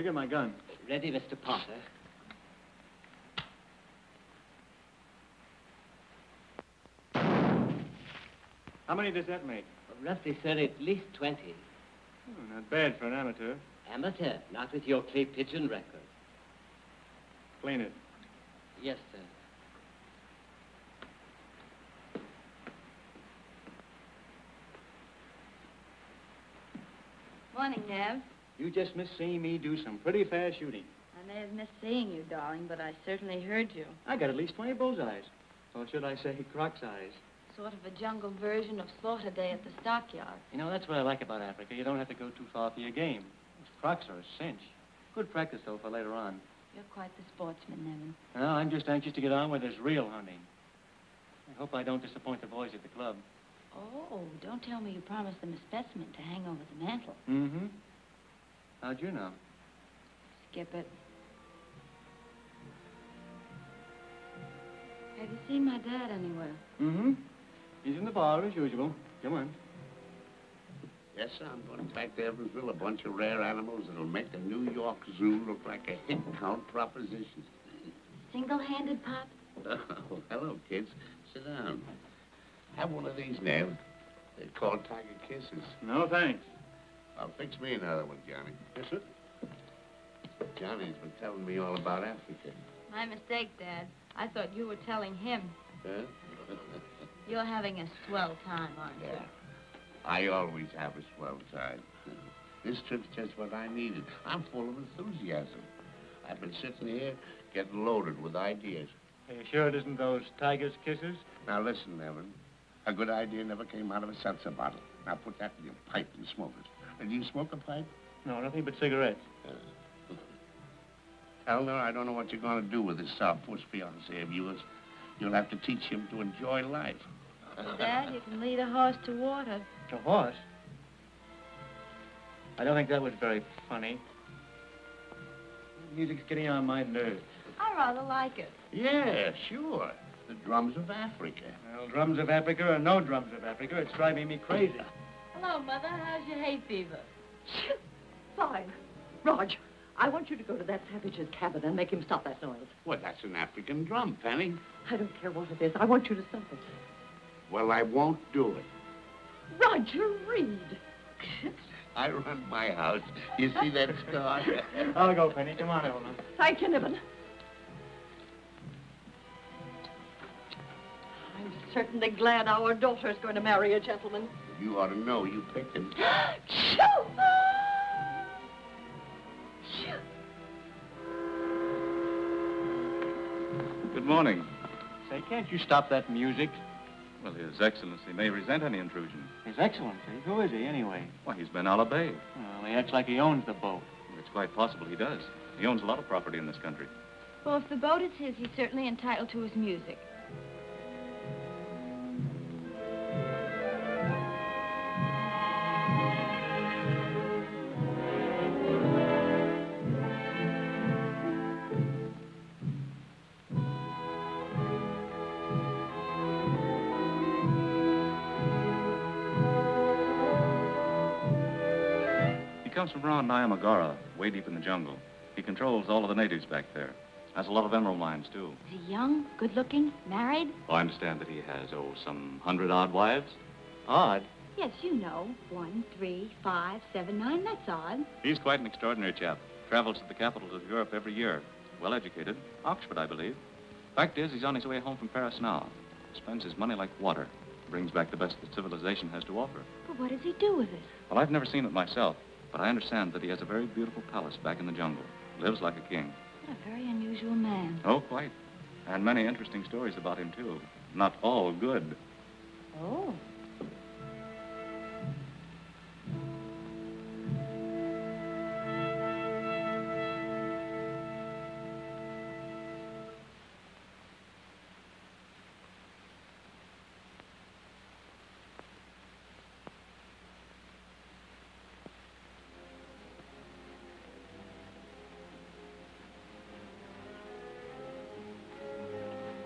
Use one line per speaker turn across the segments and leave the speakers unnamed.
Digger, my gun.
Ready, Mr. Potter.
How many does that make?
Well, roughly, sir, at least 20.
Oh, not bad for an amateur.
Amateur, not with your clay pigeon record.
Clean it.
Yes, sir.
Morning, Nev.
You just missed seeing me do some pretty fast shooting.
I may have missed seeing you, darling, but I certainly heard you.
I got at least 20 bullseyes. Or should I say croc's eyes?
Sort of a jungle version of Slaughter Day at the stockyard.
You know, that's what I like about Africa. You don't have to go too far for your game. Those crocs are a cinch. Good practice, though, for later on.
You're quite the sportsman, Nevin.
No, I'm just anxious to get on with this real hunting. I hope I don't disappoint the boys at the club.
Oh, don't tell me you promised them a specimen to hang over the mantel.
Mm-hmm. How'd you know?
Skip it. Have you seen my dad anywhere?
Mm-hmm. He's in the bar as usual. Come on.
Yes, sir, I'm going back to Evansville, a bunch of rare animals that'll make the New York Zoo look like a hit count proposition.
Single-handed, Pop?
Oh, hello, kids. Sit down. Have one of these, Nev. They're called Tiger Kisses.
No, thanks.
I'll fix me another one, Johnny.
Yes, sir.
Johnny's been telling me all about Africa.
My mistake, Dad. I thought you were telling him.
Huh?
You're having a swell time, aren't you?
Yeah. I always have a swell time. This trip's just what I needed. I'm full of enthusiasm. I've been sitting here getting loaded with ideas.
Are you sure it isn't those tiger's kisses?
Now listen, Nevin. A good idea never came out of a seltzer bottle. Now put that in your pipe and smoke it. Do you smoke a pipe?
No, nothing but cigarettes.
Eleanor, I don't know what you're going to do with this soft-puss fiancé of yours. You'll have to teach him to enjoy life.
Dad, you can lead a horse to water.
A horse? I don't think that was very funny. Music's getting on my nerves.
I rather like it.
Yeah, sure. The drums of Africa.
Well, drums of Africa or no drums of Africa, it's driving me crazy.
Hello, Mother. How's your hay fever?
Fine. Raj, I want you to go to that savage's cabin and make him stop that noise.
Well, that's an African drum, Penny.
I don't care what it is. I want you to stop it.
Well, I won't do it.
Roger Reed.
I run my house. You see that scar?
I'll go, Penny. Come on, Eleanor.
Thank you, Nevin. I'm certainly glad our daughter's going to marry a gentleman.
You ought to know. You picked him.
Shoo! Shoo!
Good morning.
Say, can't you stop that music?
Well, His Excellency may resent any intrusion.
His Excellency? Who is he, anyway?
Why, he's been Alleu Bey.
Well, he acts like he owns the boat.
It's quite possible he does. He owns a lot of property in this country.
Well, if the boat is his, he's certainly entitled to his music.
He comes from around Nyamagara, way deep in the jungle. He controls all of the natives back there. Has a lot of emerald mines, too.
Is he young, good-looking, married?
Oh, I understand that he has, some 100-odd wives.
Odd.
Yes, you know. 1, 3, 5, 7, 9. That's odd.
He's quite an extraordinary chap. Travels to the capitals of Europe every year. Well-educated. Oxford, I believe. Fact is, he's on his way home from Paris now. Spends his money like water. Brings back the best that civilization has to offer.
But what does he do with it?
Well, I've never seen it myself, but I understand that he has a very beautiful palace back in the jungle. Lives like a king.
What a very unusual man.
Oh, quite. And many interesting stories about him, too. Not all good.
Oh.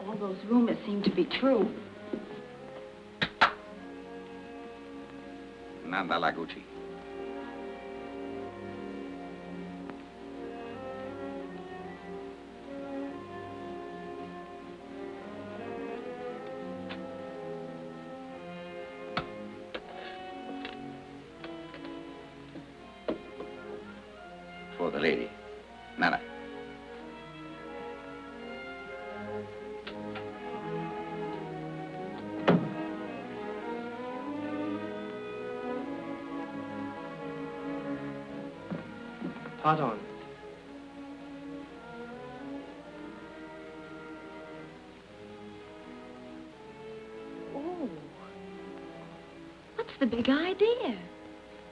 All those rumors seem to be true.
Nanda Laguchi. for the lady. Nana.
Pardon.
Oh. What's the big idea?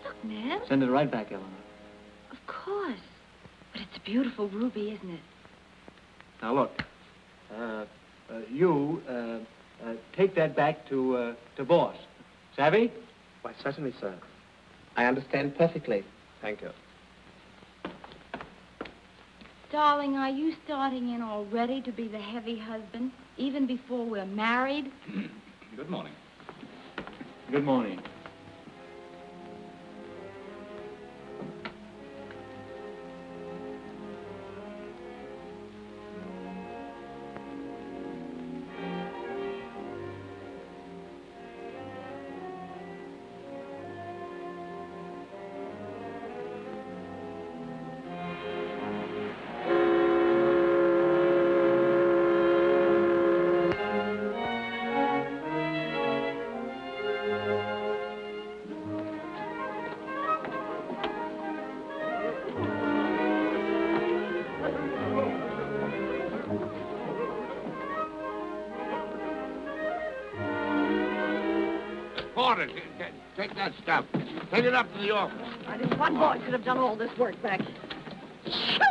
Look, Ned.
Send it right back, Eleanor.
Of course. But it's a beautiful ruby, isn't it?
Now, look. Take that back to boss. Savvy?
Why, certainly, sir. I understand perfectly. Thank you.
Darling, are you starting in already to be the heavy husband, even before we're married?
Good morning.
Good morning.
Porter, take that stuff. Take it up to the office.
I didn't one boy should have done all this work back. Shoot!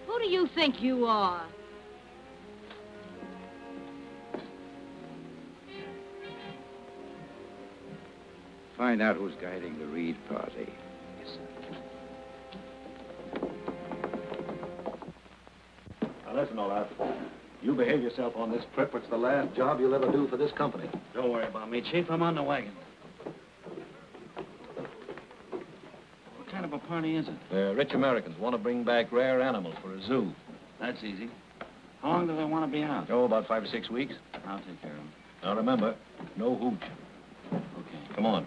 Who do you think you are?
Find out who's guiding the Reed party.
Yes, sir.
Now, listen, Olaf. You behave yourself on this trip. It's the last job you'll ever do for this company.
Don't worry about me, Chief. I'm on the wagon. What kind of a party is it?
Rich Americans want to bring back rare animals for a zoo.
That's easy. How long do they want to be out?
Oh, about 5 or 6 weeks.
I'll take care of them.
Now, remember, no hooch.
Okay.
Come on.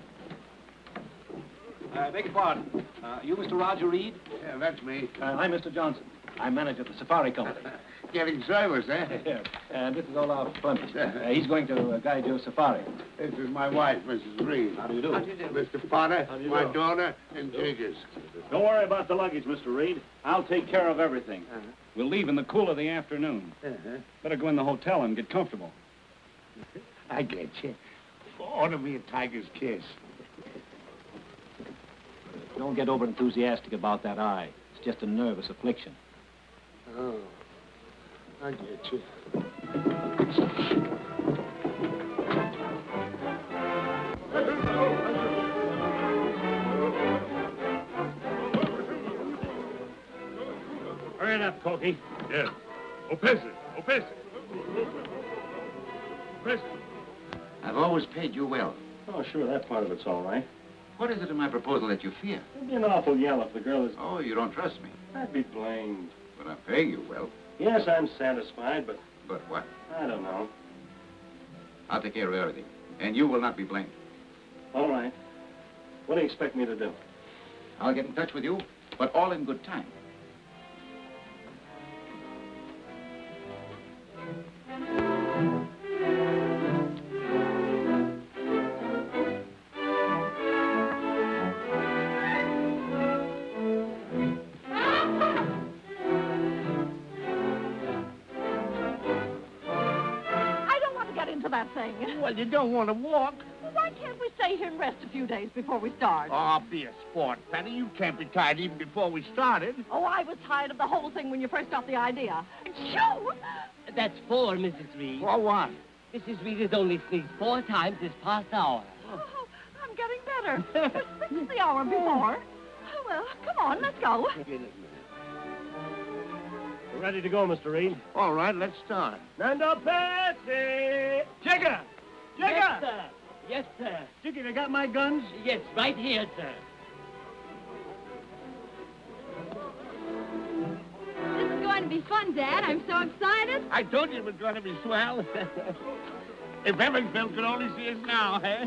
Beg your pardon. You Mr. Roger Reed?
Yeah, that's me.
I'm Mr. Johnson. I'm manager of the safari company.
Getting service, eh?
Yes. And this is Olaf Clemens. He's going to guide your safari.
This is my wife, Mrs. Reed.
How do you do?
How do you do?
Mr. Potter,
How do you
my
do?
daughter, and Jiggers.
Don't worry about the luggage, Mr. Reed. I'll take care of everything. We'll leave in the cool of the afternoon. Better go in the hotel and get comfortable.
I get you. Order me a tiger's kiss.
Don't get over-enthusiastic about that eye. It's just a nervous affliction.
Oh, I get you.
Hurry it up, Corky.
Yes. Opesa.
I've always paid you well.
Oh, sure, that part of it's all right.
What is it in my proposal that you fear?
It'd be an awful yell if the girl is...
Oh, you don't trust me.
I'd be blamed.
But I'm paying you well.
Yes, I'm satisfied, but
But what?
I don't know.
I'll take care of everything. And you will not be blamed.
All right. What do you expect me to do?
I'll get in touch with you, but all in good time.
That thing.
Well, you don't want to walk.
Well, why can't we stay here and rest a few days before we start?
Oh, be a sport, Penny. You can't be tired even before we started.
Oh, I was tired of the whole thing when you first got the idea. Shoo!
That's 4, Mrs. Reed.
For what?
Mrs. Reed has only sneezed 4 times this past hour.
Oh, I'm getting better. This is the hour before. Oh, well, come on, let's go.
We're ready to go, Mr. Reed.
All right, let's start.
Stand up, Patsy! Jigger!
Yes, sir. Yes, sir.
Dickie, they got my guns?
Yes, right here, sir.
This is going to be fun, Dad. I'm so excited.
I told you it was going to be swell. If Evansville could only see us now, eh?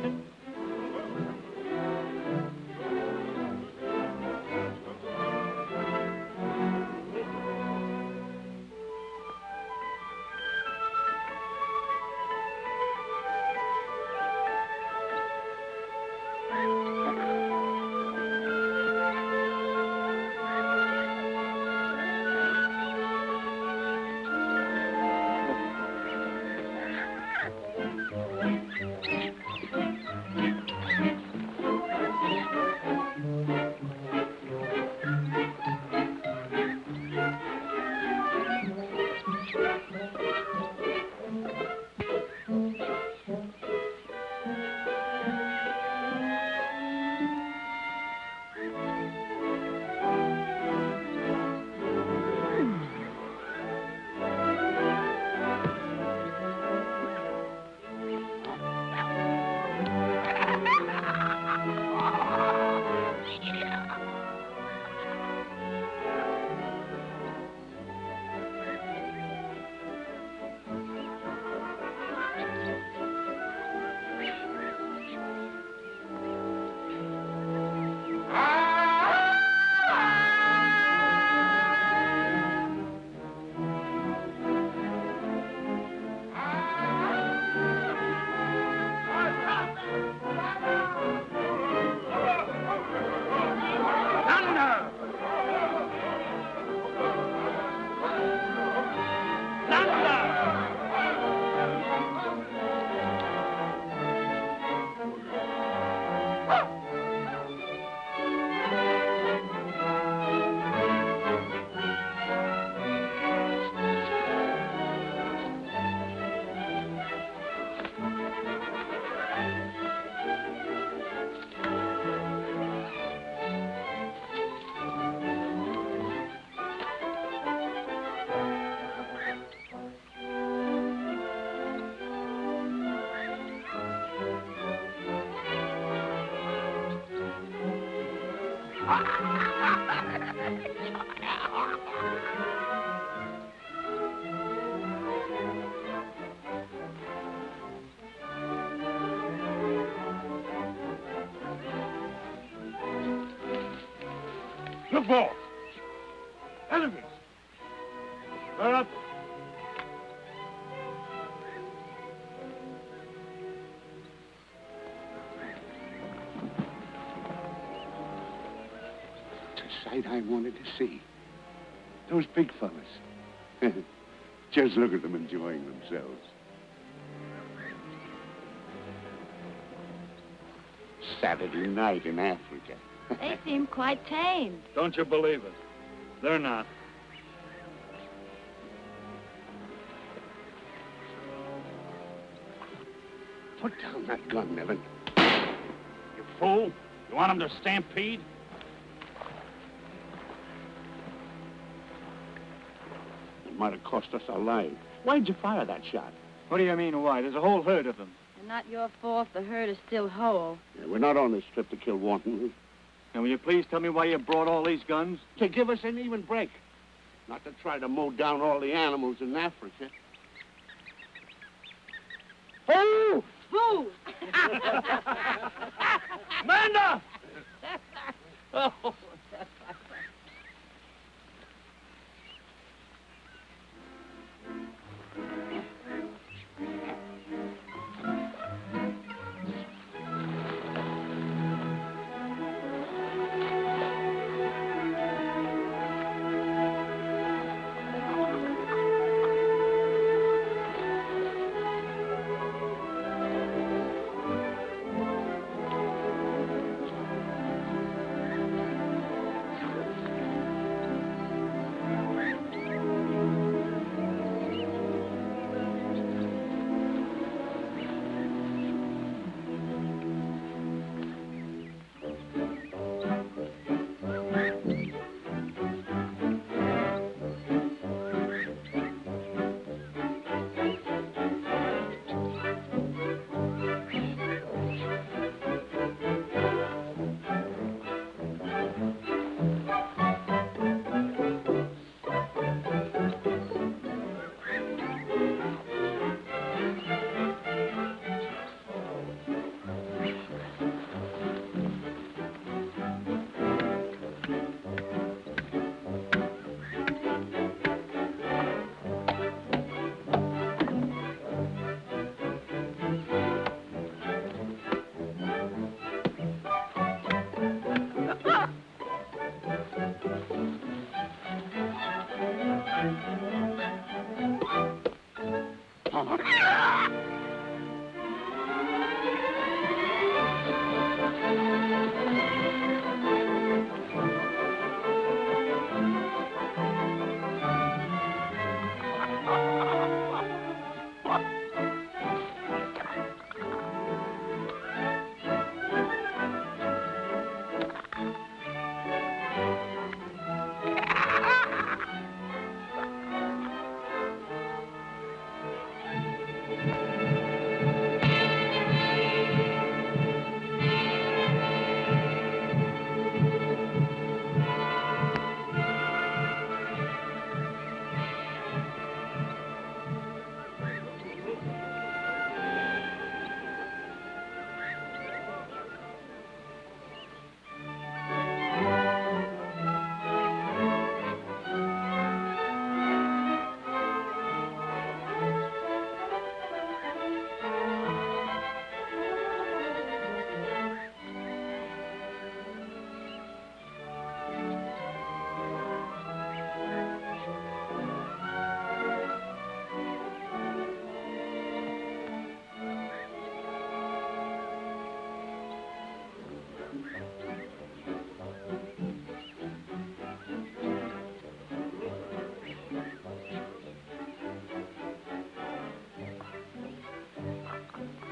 Look for! Elephants! Stir up!
It's a sight I wanted to see. Those big fellas. Just look at them enjoying themselves. Saturday night in Africa.
They seem quite tame.
Don't you believe it? They're not.
Put down that gun, Nevin.
You fool. You want them to stampede?
It might have cost us our lives. Why'd you fire that shot?
What do you mean, why? There's a whole herd of them.
And not your fault the herd is still whole.
Yeah, we're not on this trip to kill wantonly.
Now, will you please tell me why you brought all these guns?
To give us an even break. Not to try to mow down all the animals in Africa.
Oh! Boo!
Amanda!
Oh.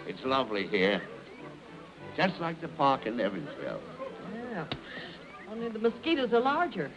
It's lovely here. Just like the park in Evansville.
Yeah. Only the mosquitoes are larger.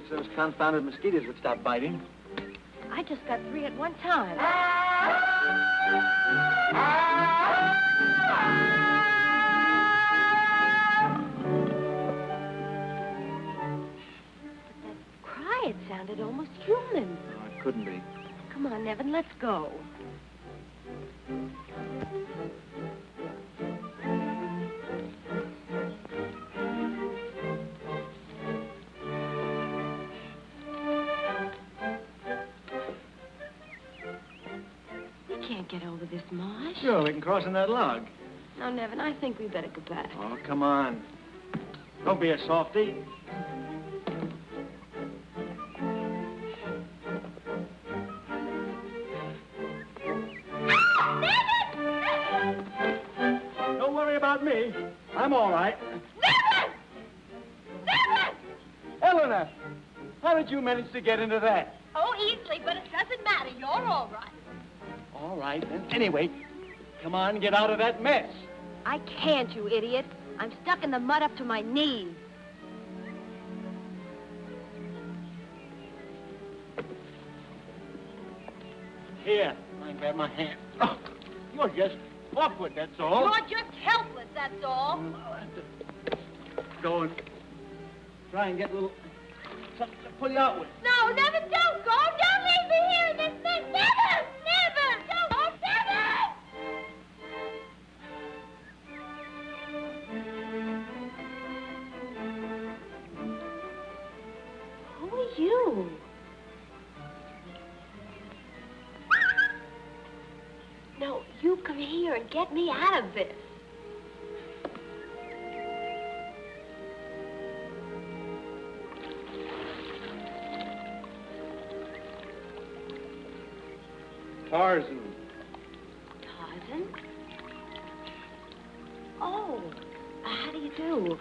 Those confounded mosquitoes would stop biting.
I just got 3 at one time. But that cry, it sounded almost human.
No, it couldn't be.
Come on, Nevin, let's go. Get over this marsh.
Sure, we can cross on that log.
Now, Nevin, I think we better go back.
Oh, come on. Don't be a softy. Don't worry about me. I'm all right.
Nevin! Nevin!
Eleanor, how did you manage to get into that?
Oh, easily, but it doesn't matter. You're all right.
All right, then. Anyway, come on, get out of that mess.
I can't, you idiot. I'm stuck in the mud up to my knees.
Here, I grab my hand. Oh, you're just awkward, that's all.
You're just helpless, that's all.
I'll have to go and try and get a little something to pull you out with.
No, Nevin, don't go. Don't leave me here in this mess. Nevin! Nevin! Don't go, Nevin! Who are you? No, you come here and get me out of this.
Tarzan.
Tarzan? Oh, how do you do?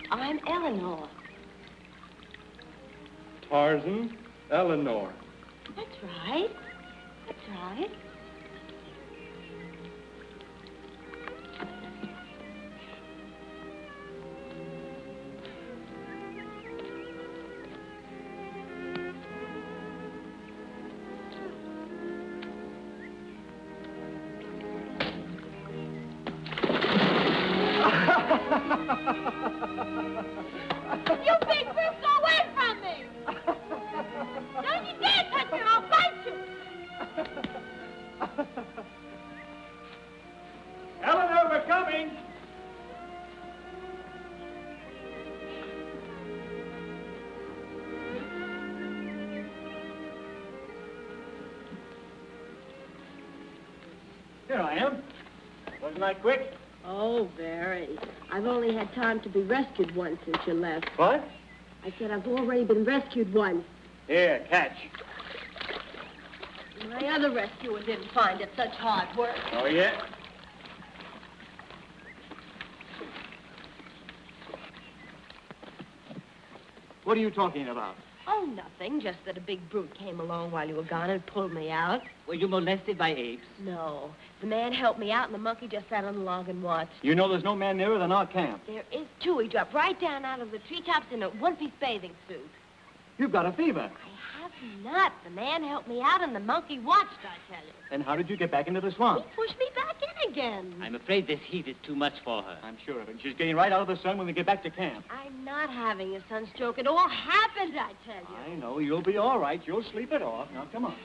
I'm Eleanor.
Tarzan, Eleanor.
That's right. That's right.
Here I am. Wasn't I quick?
Oh, very. I've only had time to be rescued once since you left.
What?
I said I've already been rescued once.
Here, catch.
My other rescuer didn't find it such hard work.
Oh, yeah? What are you talking about?
Oh, nothing. Just that a big brute came along while you were gone and pulled me out.
Were you molested by apes?
No. The man helped me out, and the monkey just sat on the log and watched.
You know there's no man nearer than our camp.
There is, too. He dropped right down out of the treetops in a one-piece bathing suit.
You've got a fever.
I have not. The man helped me out, and the monkey watched, I tell you.
Then how did you get back into the swamp?
He pushed me back in again.
I'm afraid this heat is too much for her.
I'm sure of it. She's getting right out of the sun when we get back to camp.
I'm not having a sunstroke. It all happened, I tell you.
I know. You'll be all right. You'll sleep it off. Now, come on.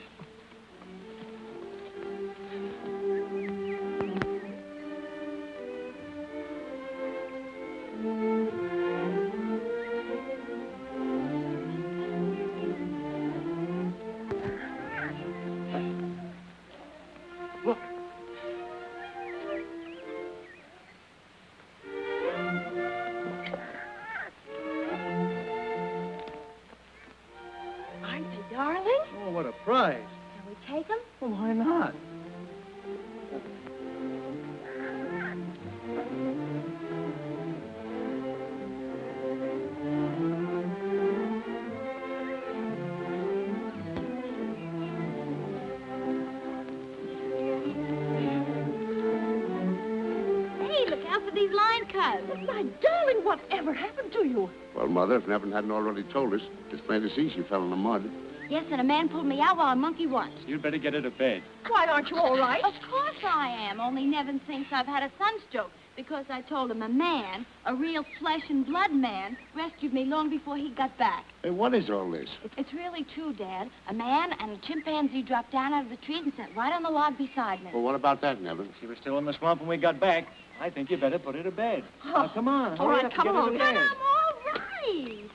Look.
Aren't they darling?
Oh, what a prize.
Can we take them?
Well, why not?
Hey, look out for these line cuts.
My darling, whatever happened to you?
Well, Mother, if Nevin hadn't already told us, it's plain to see she fell in the mud.
Yes, and a man pulled me out while a monkey watched.
You'd better get her to bed.
Why, aren't you all right?
Of course I am, only Nevin thinks I've had a sunstroke because I told him a man, a real flesh and blood man, rescued me long before he got back.
Hey, what is all this?
It's really true, Dad. A man and a chimpanzee dropped down out of the trees and sat right on the log beside me.
Well, what about that, Nevin?
She was still in the swamp when we got back. I think you better put her to bed. Now, come on.
All
Hurry
right,
up and
come
get her
along.
to
Then
bed.
I'm all right.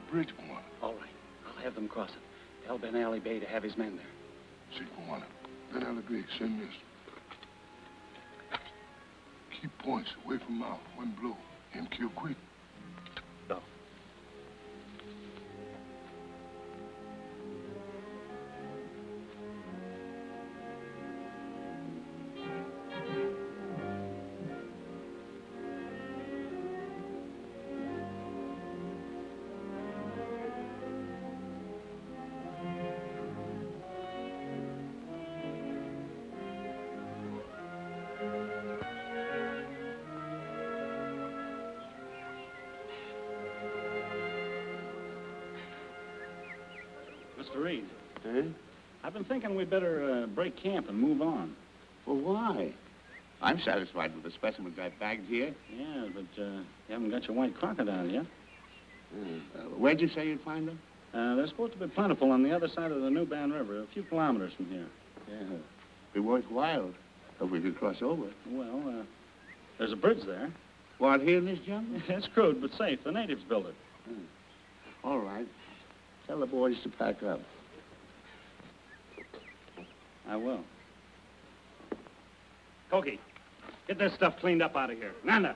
Bridge, Moana.
All right. I'll have them cross it. Tell Ben Alleu Bey to have his men there.
See, Moana. Ben Alleu Bey, send this. Keep points away from mouth. When blow. Him kill quick.
Go. Mr. Reed.
Eh?
I've been thinking we'd better break camp and move on.
Well, why? I'm satisfied with the specimens I bagged here.
Yeah, but you haven't got your white crocodile yet.
Where'd you say you'd find them?
They're supposed to be plentiful on the other side of the New Band River, a few kilometers from here.
Yeah. Be worthwhile if we could cross over.
Well, there's a bridge there.
What, here in this jungle?
It's crude, but safe. The natives built it.
All right. Tell the boys to pack up.
I will. Koki, get this stuff cleaned up out of here. Nanda.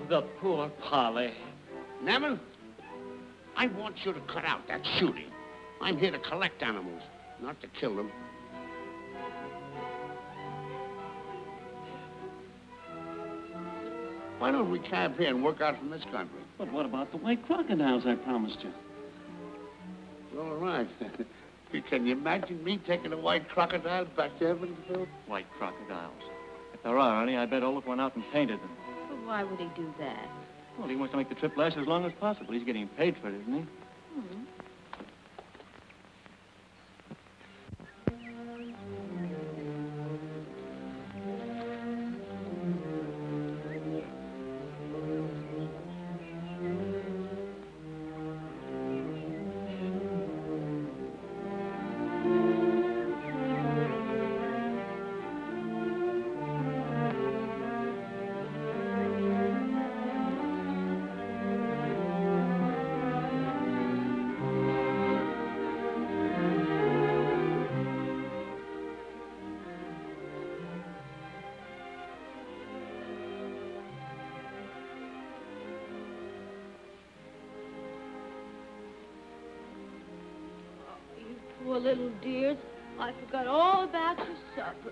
The poor Polly.
Nevin, I want you to cut out that shooting. I'm here to collect animals, not to kill them. Why don't we camp here and work out from this country?
But what about the white crocodiles I promised you?
All right. Can you imagine me taking a white crocodile back to Evansville?
White crocodiles. If there are any, I bet Olaf went out and painted them.
But why would he do that?
Well, he wants to make the trip last as long as possible. He's getting paid for it, isn't he?
Poor little dears. I forgot all about your supper.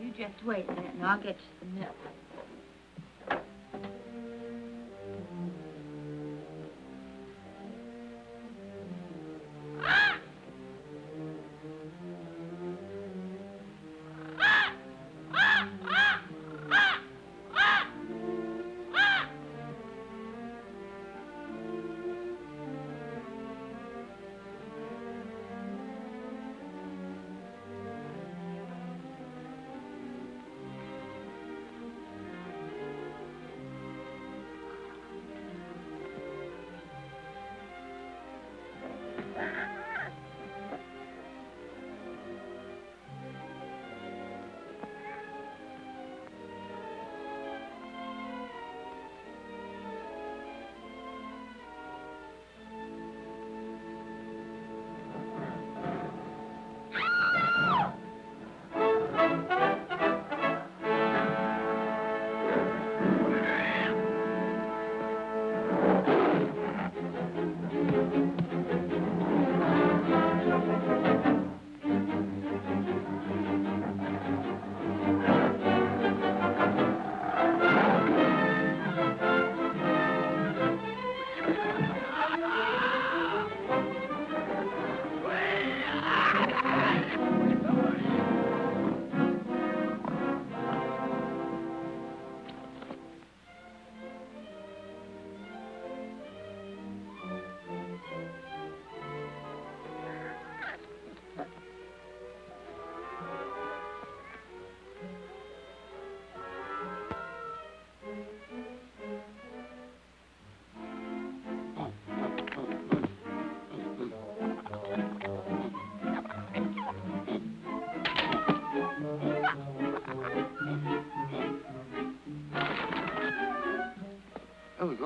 You just wait a minute and I'll get you some milk.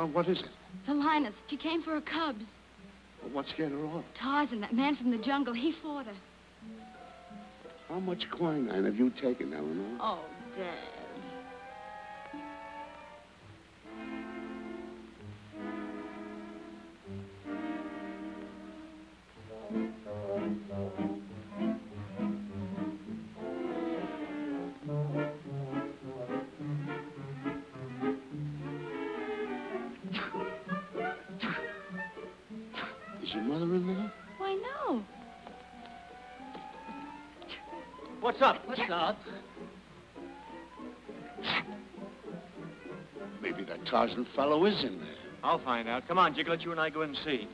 Well, what is it?
The lioness. She came for her cubs.
Well, what scared her off?
Tarzan, that man from the jungle, he fought her.
How much quinine have you taken, Eleanor?
Oh, Dad.
Is your mother in there?
Why, no.
What's up? What's up?
Maybe that Tarzan fellow is in there.
I'll find out. Come on, Jiglet, you and I go in and see.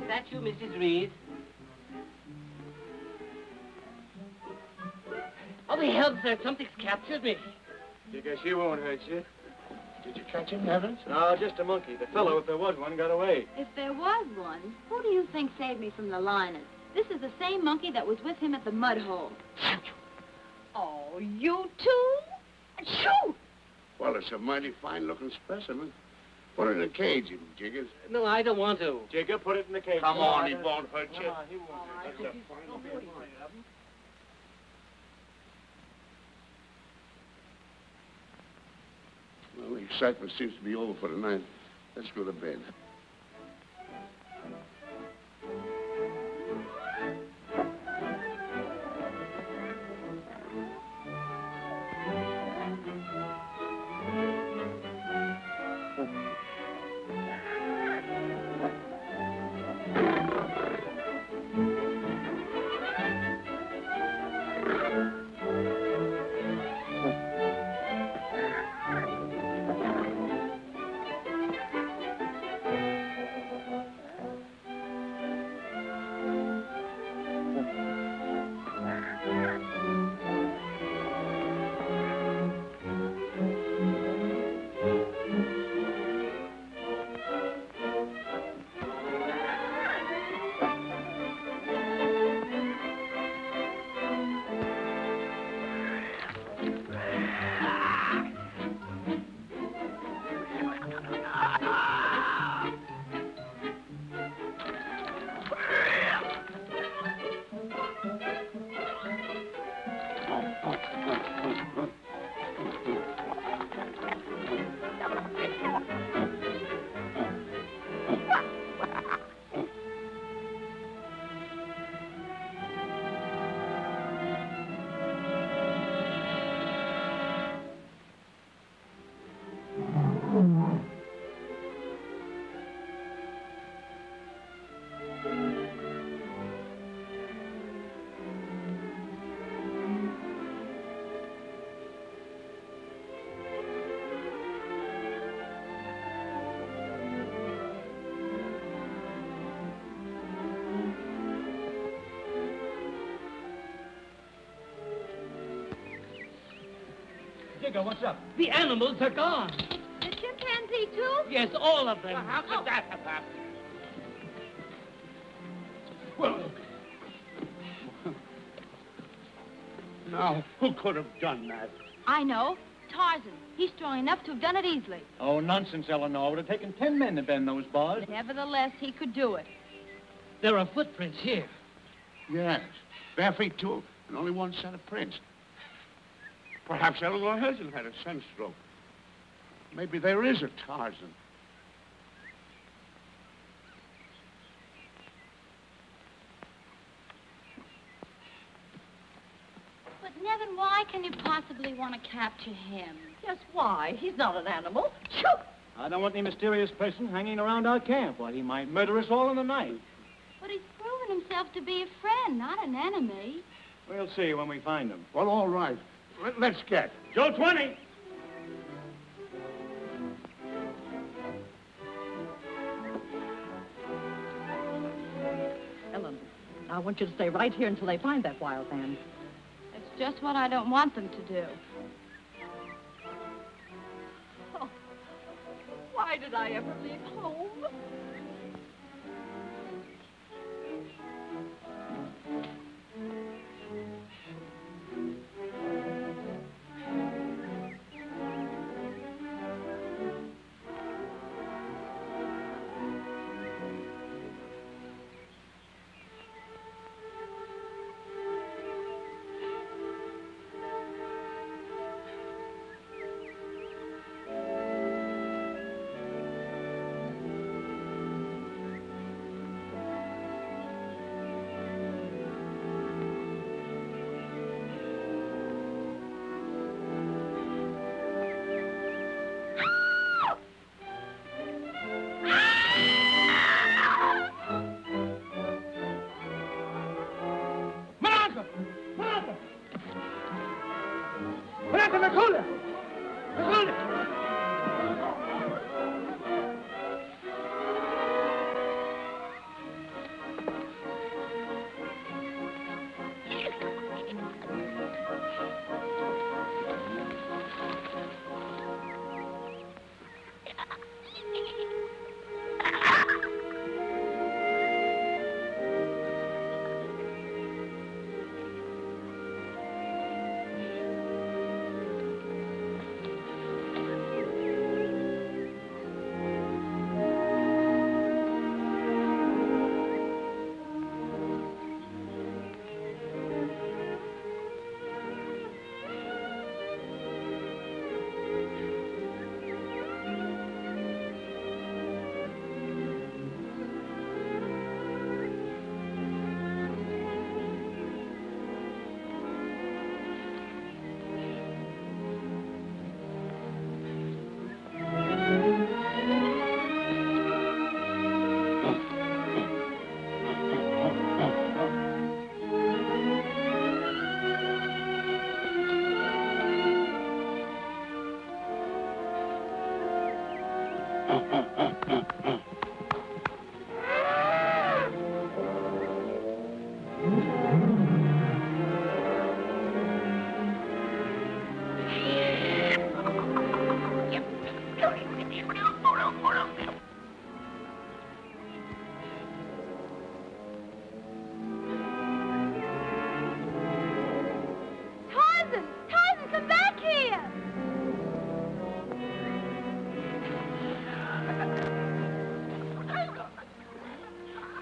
Is that you, Mrs. Reed? Oh, the hell, sir. Something's captured me.
You guess she won't hurt you.
Did you catch him, Nevin?
No, just a monkey. The fellow, if there was one, got away.
If there was one, who do you think saved me from the lioness? This is the same monkey that was with him at the mud hole. Oh, you too? Shoo!
Well, it's a mighty fine-looking specimen. Put it in a cage, you jiggers.
No, I don't want to.
Jigger, put it in the cage.
Come on, he won't hurt you.
Come on, he won't hurt you.
Well, the excitement seems to be over for tonight. Let's go to bed.
Jigger, what's up?
The animals are gone.
The chimpanzee, too?
Yes, all of them.
Well, how could that have happened?
Well, now, who could have done that?
I know. Tarzan. He's strong enough to have done it easily.
Oh, nonsense, Eleanor. It would have taken 10 men to bend those bars.
Nevertheless, he could do it.
There are footprints here.
Yes, bare feet, too, and only one set of prints. Perhaps Eleanor hasn't had a sunstroke. Maybe there is a Tarzan.
But, Nevin, why can you possibly want to capture him?
Just why? He's not an animal. Shoo!
I don't want any mysterious person hanging around our camp. Why, he might murder us all in the night.
But he's proven himself to be a friend, not an enemy.
We'll see when we find him.
Well, all right. Let's get.
Joe 20!
Eleanor, I want you to stay right here until they find that wild man.
It's just what I don't want them to do.
Oh, why did I ever leave home?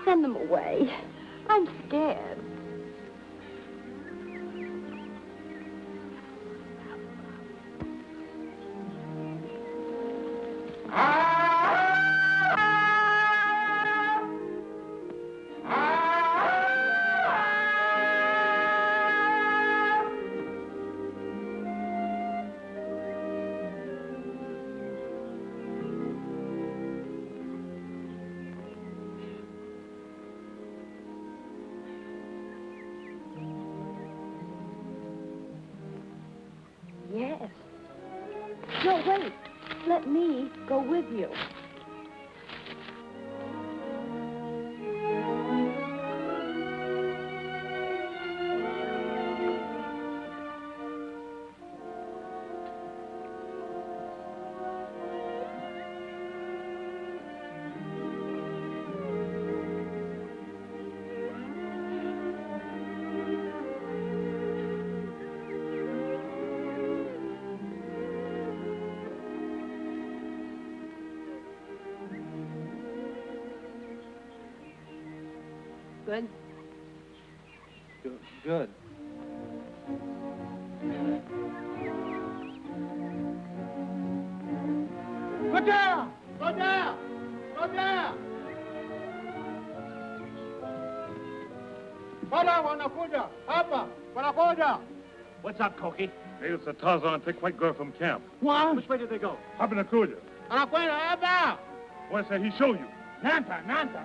Send them away. I'm scared. Yes. No, wait. Let me go with you. Good?
Good.
Go down! Go down! Go down! Wala wanakuja! Hapa! Wanakuja!
What's up, Cokie? Hey, it's the Tarzan, thick white girl from camp.
What?
Which way did they go? Hop in the cruiser.
Anakwenda hapa!
What said he show you?
Nanta, Nanta!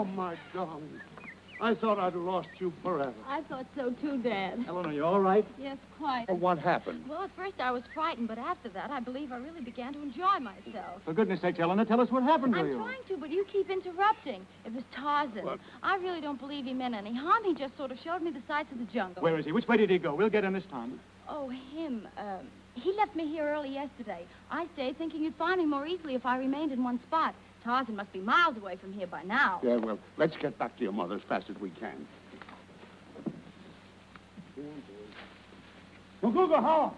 Oh, my darling. I thought I'd lost you forever.
I thought so too, Dad.
Eleanor, you all right?
Yes, quite.
Oh, what happened?
Well, at first I was frightened, but after that, I believe I really began to enjoy myself.
For goodness sakes, Eleanor, tell us what happened to
I'm
you.
trying to, but you keep interrupting. It was Tarzan.
What?
I really don't believe he meant any harm. He just sort of showed me the sights of the jungle.
Where is he? Which way did he go? We'll get him this time.
Oh, him. He left me here early yesterday. I stayed thinking you'd find me more easily if I remained in one spot. Tarzan must be miles away from here by now.
Yeah, well, let's get back to your mother as fast as we can.
Google Hall.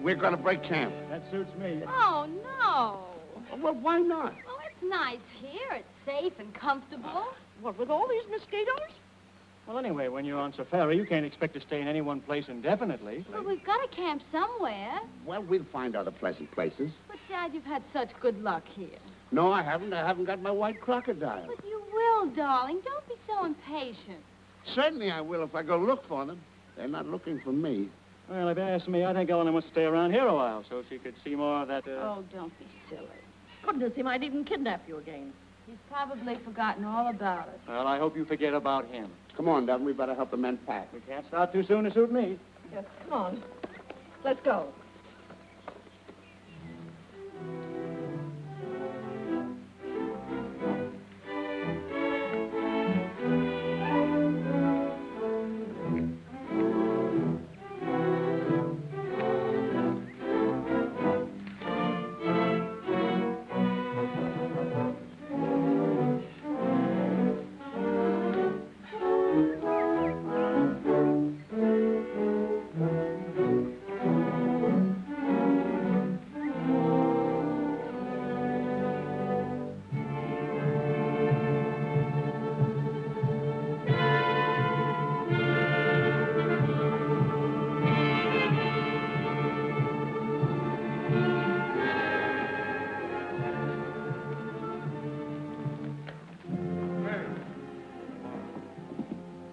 We're going to break camp.
That suits me.
Oh, no.
Well, why not?
Oh, it's nice here. It's safe and comfortable.
What, with all these mosquitoes?
Well, anyway, when you're on safari, you can't expect to stay in any one place indefinitely.
Well, we've got to camp somewhere.
Well, we'll find other pleasant places.
But, Dad, you've had such good luck here.
No, I haven't. I haven't got my white crocodile.
But you will, darling. Don't be so impatient.
Certainly I will if I go look for them. They're not looking for me.
Well, if you ask me, I think Eleanor must stay around here a while so she could see more of that,
Oh, don't be silly.
Goodness, he might even kidnap you again.
He's probably forgotten all about it.
Well, I hope you forget about him.
Come on, Devin. We better help the men pack.
We can't start too soon to suit me.
Yes, come on. Let's go.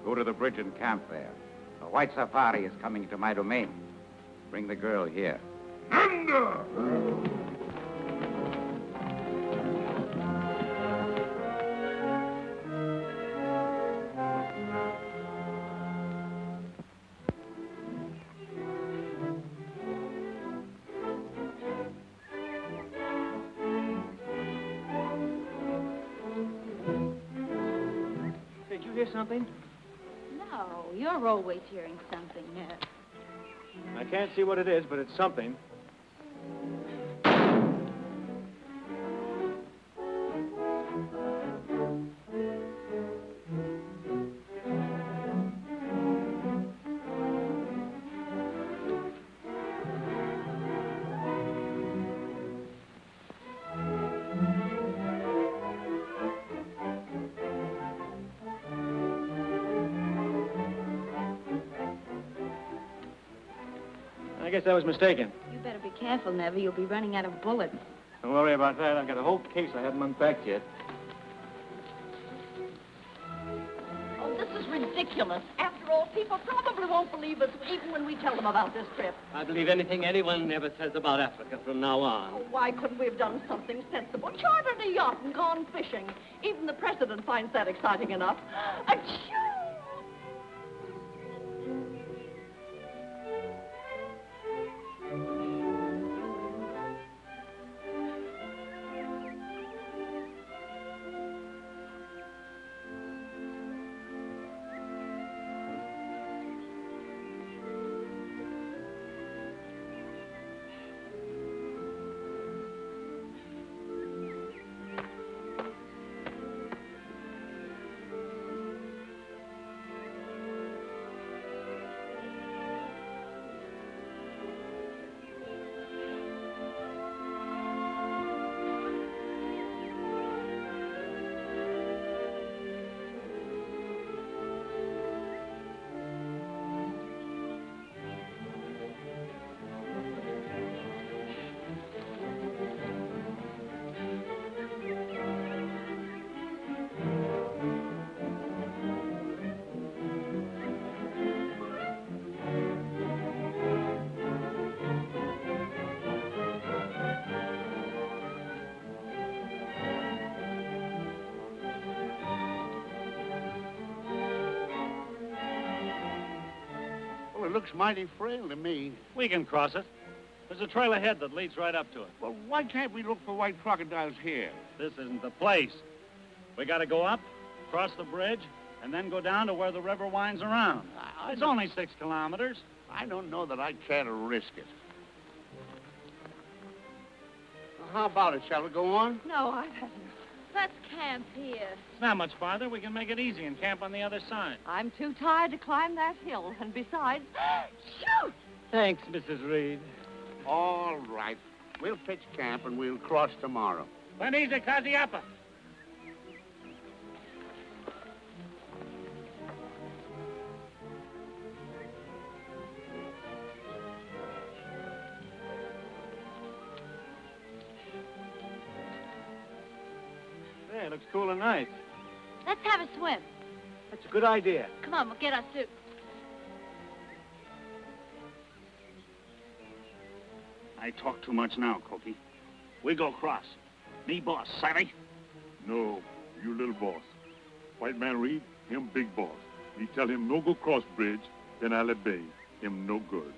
Go to the bridge and camp there. A white safari is coming to my domain. Bring the girl here.
Did you hear something?
No, you're always hearing something, Ned.
I can't see what it is, but it's something. I guess I was mistaken.
You better be careful, Never. You'll be running out of bullets.
Don't worry about that. I've got a whole case I haven't unpacked yet.
Oh, this is ridiculous. After all, people probably won't believe us even when we tell them about this trip.
I believe anything anyone ever says about Africa from now on.
Oh, why couldn't we have done something sensible? Chartered a yacht and gone fishing. Even the president finds that exciting enough. Achoo!
it looks mighty frail to me.
We can cross it. There's a trail ahead that leads right up to it.
Well, why can't we look for white crocodiles here?
This isn't the place. We got to go up, cross the bridge, and then go down to where the river winds around. It's only 6 kilometers.
I don't know that I'd care to risk it. Well, how about it? Shall we go on?
No, I've had enough.
Let's camp here.
It's not much farther. We can make it easy and camp on the other side.
I'm too tired to climb that hill, and besides... Shoot!
Thanks, Mrs. Reed.
All right. We'll pitch camp and we'll cross tomorrow.
Panisa Kaziapa.
Hey, it looks cool and nice.
Let's have a swim.
That's a good idea.
Come on, we'll get our suits.
I talk too much now, Cokie. We go cross. Me boss, savvy?
No, you little boss. White man Reed, him big boss. Me tell him no go cross bridge, then Alleu Bey. Him no good.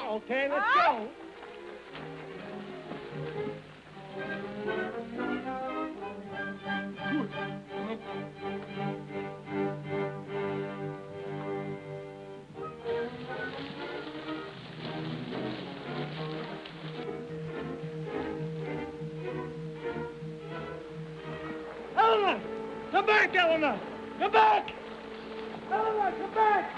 Okay, let's go. Eleanor! Come back, Eleanor! Come back! Eleanor, come back!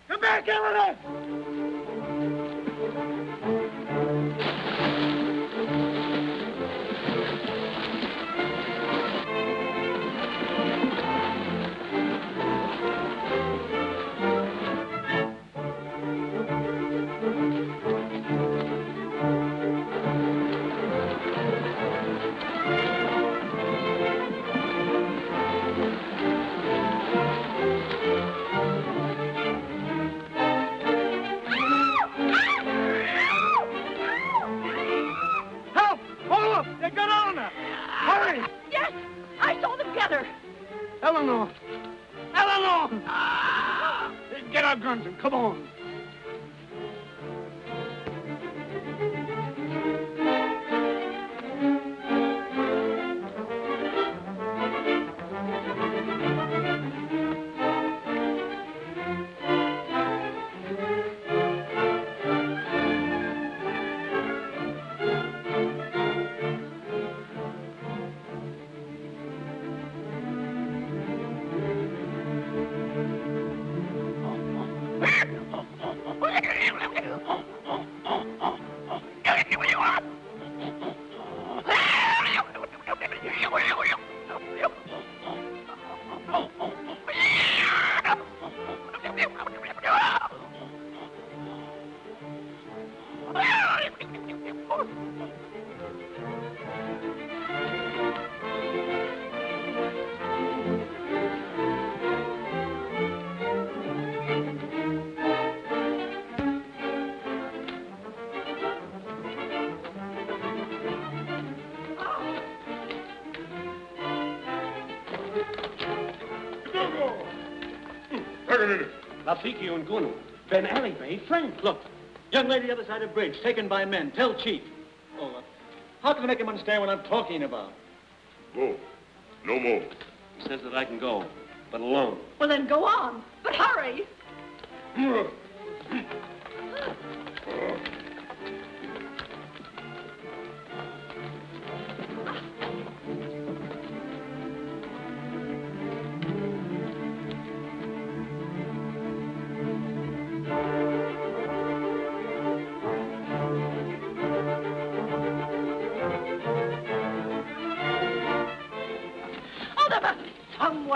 Come back, Eleanor!
Eleanor! Eleanor! Get our guns and come on.
Rafiki and Gunu. Ben Alleu Bey, friend. Look, young lady other side of bridge, taken by men. Tell chief. Oh, how can I make him understand what I'm talking about?
Go. No more.
He says that I can go, but alone.
Well, then go on. But hurry.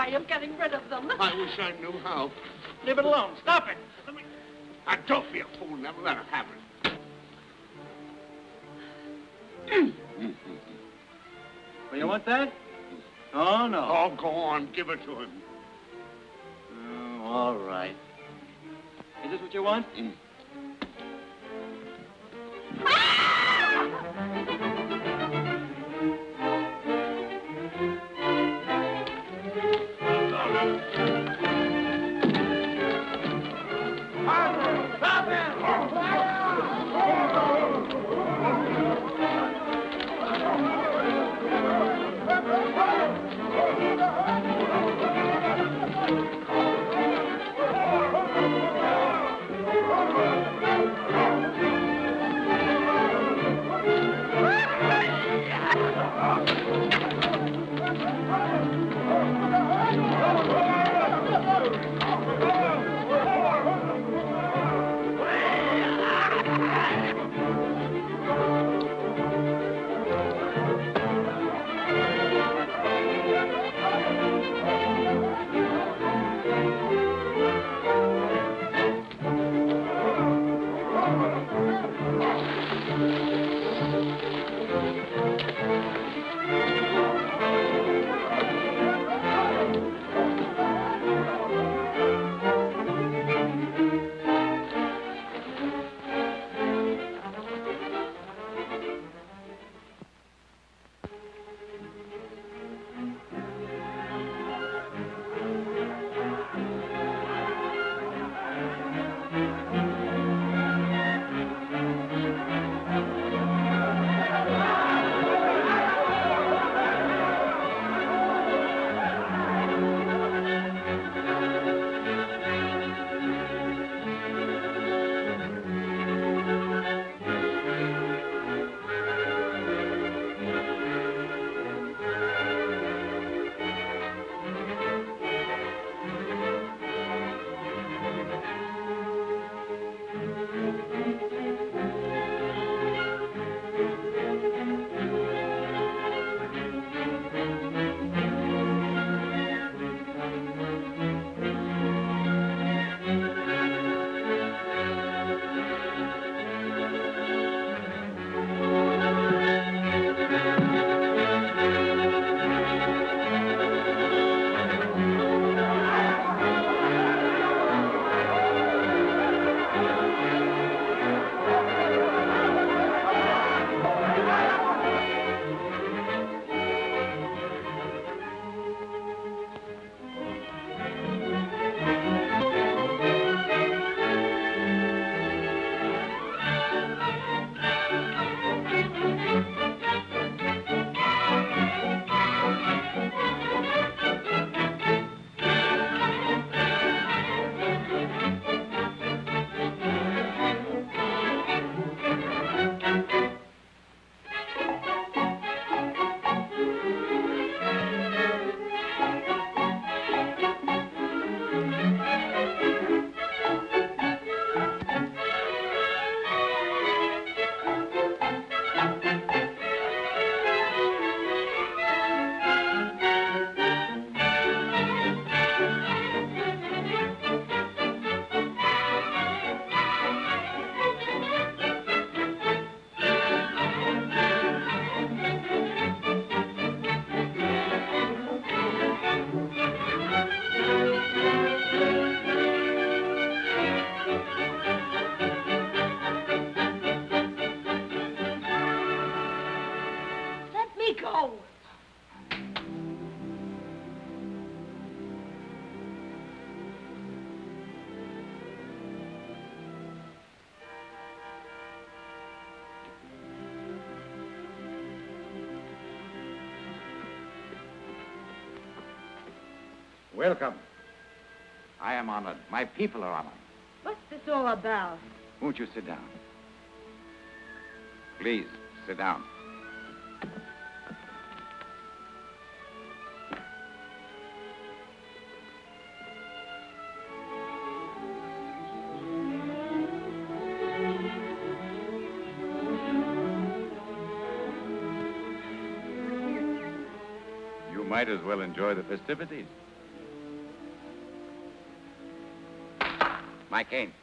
way of getting rid of them.
I wish I knew how.
Leave it alone. Stop it.
Now, don't be a fool. Never let her have it.
Well, you want that? Oh, no.
Oh, go on. Give it to him.
Oh, all right. Is this what you want?
Welcome. I am honored. My people are honored.
What's this all about?
Won't you sit down? Please, sit down. You might as well enjoy the festivities. My cane.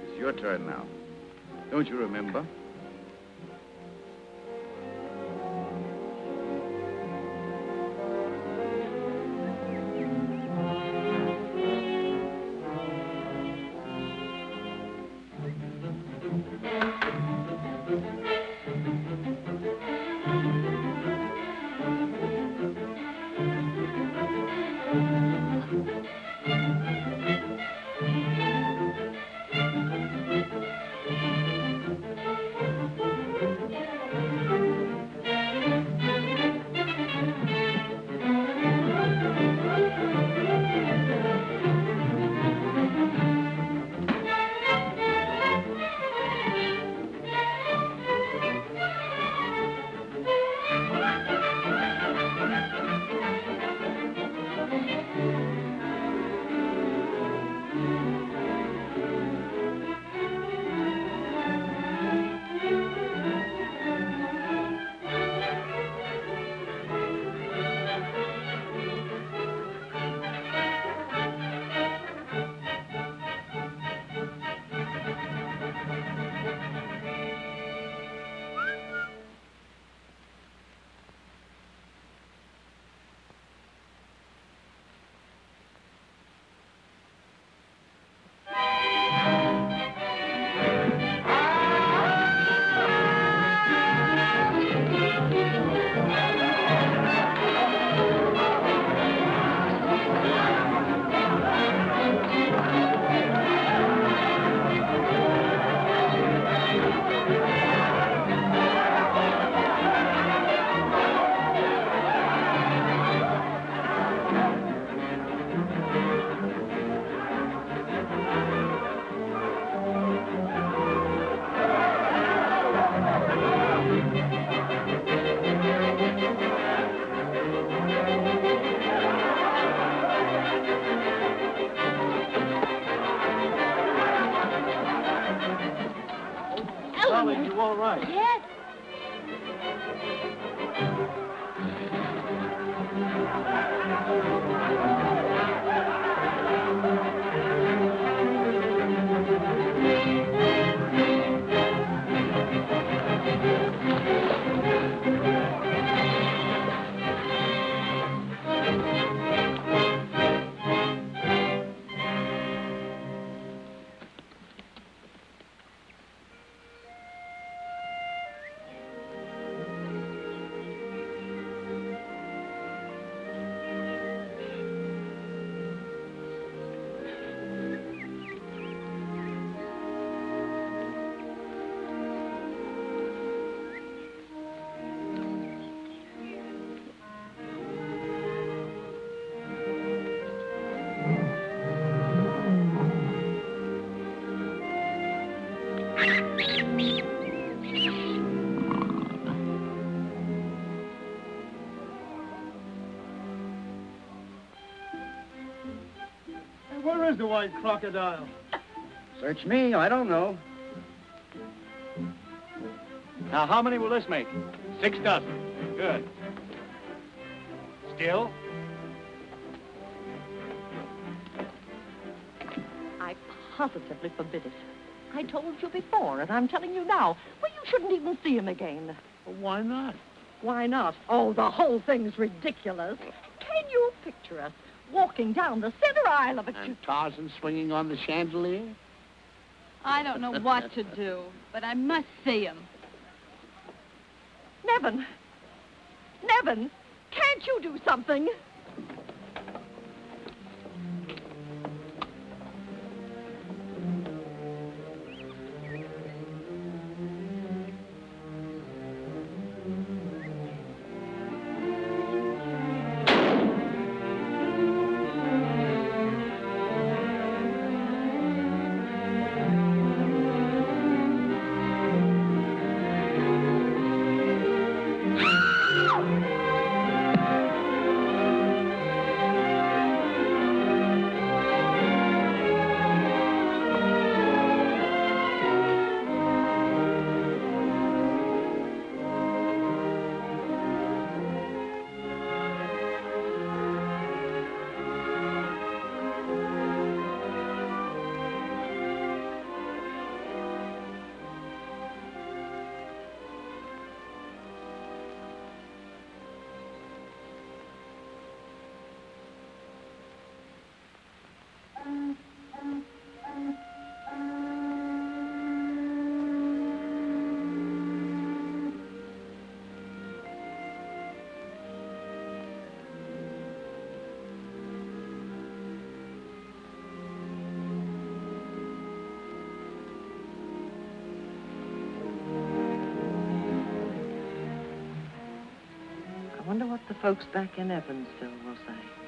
It's your turn now. Don't you remember?
Darling, you all right?
Yes.
Where is the white crocodile?
Search me, I don't know.
Now, how many will this make?
6 dozen.
Good. Still?
I positively forbid it. I told you before, and I'm telling you now. Well, you shouldn't even see him again.
Well, why not?
Why not? Oh, the whole thing's ridiculous. Can you picture us walking down the center aisle of a...
And Tarzan swinging on the chandelier?
I don't know what to do, but I must see him.
Nevin! Nevin! Can't you do something?
wonder what the folks back in Evansville will say.